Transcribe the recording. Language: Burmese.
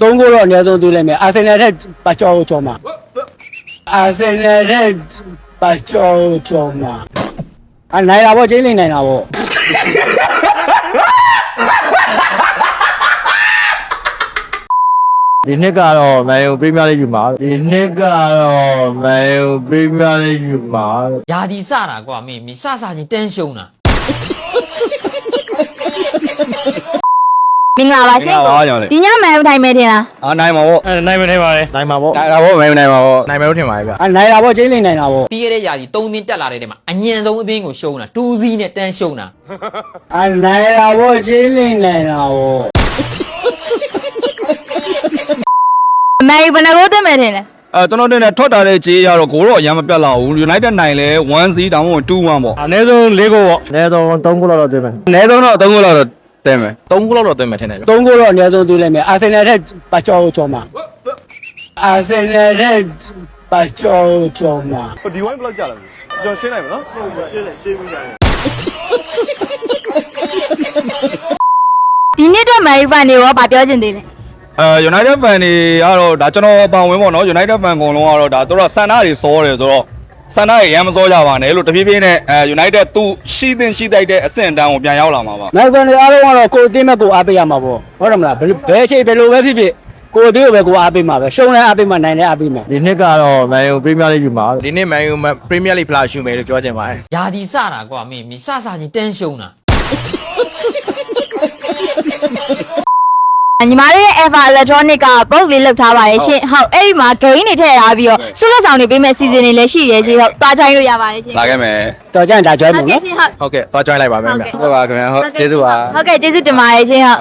3 ဂိုးတော့အနည်းဆုံးသွင်းလိုက်မယ်အာဆင်နယ်ထက်ပါကြောကျော်မှာအာဆင်နယ်ထက်ပါကြောကျော်မှာနိုင်တာပေါ့ချင်းလိမ့်နိုင်တာပေါ့ဒီနှစ်ကတော့မန်ယူပရီးမီးယားလိဂ်ယူမှာဒီနှစ်ကတော့မန်ယူပရီးမီးယားလိဂ်ယူမှာ ယာဒီစတာကွာမင်းစချင်းတန်းရှုံးတာ မင်္ဂလာပါရှင်ဒီညမန်ယူထိုင်မဲထင်လား နိုင်မှာပေါ့ နိုင်မနေပါနဲ့နိုင်မှာပေါ့ နိုင်တာပေါ့မနိုင်ပါပေါ့ နိုင်မယ်လို့ထင်ပါတယ်ဗျ နိုင်တာပေါ့ချင်းလိမ့်နိုင်တာပေါ့ ပြီးရတဲ့ယာဒီ3သင်းတက်လာတဲ့ထဲမှာအညံဆုံးအသင်းကိုရှုံးတာ2စီးနဲ့တန်းရှုံးတာ နိုင်တာပေါ့ချင်းလိမ့်နိုင်တာပေါ့ မန်ယူဘယ်နှကိုသွင်းမဲထင်လဲ ကျွန်တော်တင်တဲ့ထွက်တာတဲ့ကြေးရတော့ဂိုးတော့အရင်မပြတ်လာဘူး United နိုင်လဲ 1-0 တောင်မှ2-1ပေါ့ အနည်းဆုံး၄ဂိုးပေါ့အနည်းဆုံး3ဂိုးလောက်တော့သွင်းမယ် အနည်းဆုံးတော့3ဂိုးလောက်တော့တဲမယ်3ဂိုးလောက်တော့သွင်းမယ်ထင်တယ် 3 ဂိုးတော့အနည်းဆုံးသွင်းလိုက်မယ်အာဆင်နယ်ထက်ပါကြောကျော်မှာအာဆင်နယ်ထက်ပါကြောကျော်မှာ ဒီဝိုင်းဘလောက်ကြာလဲကျွန်တော်ရှင်းလိုက်မယ်နော်ရှင်းပြီးလိုက် ဒီနေ့တော့မန်ယူဖန်တွေရောဗာပြောချင်သေးလဲ United fan တွေကတော့ဒါကျွန်တော်အပောင်ဝင်ပေါ့နော် United fan အကုန်လုံးကတော့ဒါတို့ကစန္ဒတွေစောတယ်ဆိုတော့စန္ဒတွေရမ်းမစောကြပါနဲ့လို့တဖြည်းဖြည်းနဲ့United သူရှိသင့်ရှိတိုက်တဲ့အဆင့်အတန်းကိုပြန်ရောက်လာမှာပါ နိုင်ကန်တွေအားလုံးကတော့ကိုယ်အသိမဲ့ကိုအားပေးရမှာပေါ့ဟုတ်တယ်မလားဘယ်အချိန်ဘယ်လိုပဲဖြစ်ဖြစ်ကိုယ်အသိကိုပဲကိုအားပေးမှာပဲရှုံးလဲအားပေးမှာနိုင်လဲအားပေးမှာ ဒီနှစ်ကတော့မန်ယူပရီးမီးယားလိဂ်ယူမှာ ဒီနေ့မန်ယူပရီးမီးယားလိဂ်ဖလားယူမယ်လို့ပြောချင်ပါတယ် ယာဒီစတာကွာမင်းချင်းတန်းရှုံးတာ ညီမတို့ရဲ့ Eva Electronic ကပုတ်လေးလောက်ထားပါတယ်ရှင်ဟုတ်အဲ့ဒီမှာ gain တွေထည့်ထားပြီးတော့ဆုလက်ဆောင်တွေပေးမဲ့ season တွေလည်းရှိရဲရှင်ဟုတ်တွားချိုင်းလို့ရပါတယ်ရှင် လာခဲ့မယ် တော်ကြရင်ဒါ join မယ်နော် ရှင်ဟုတ် ဟုတ်ကဲ့သွား join လိုက်ပါမယ်ဗျ ဟုတ်ပါခင်ဗျာဟုတ်ကျေးဇူးပါ ဟုတ်ကဲ့ကျေးဇူးတင်ပါတယ်ရှင်ဟုတ်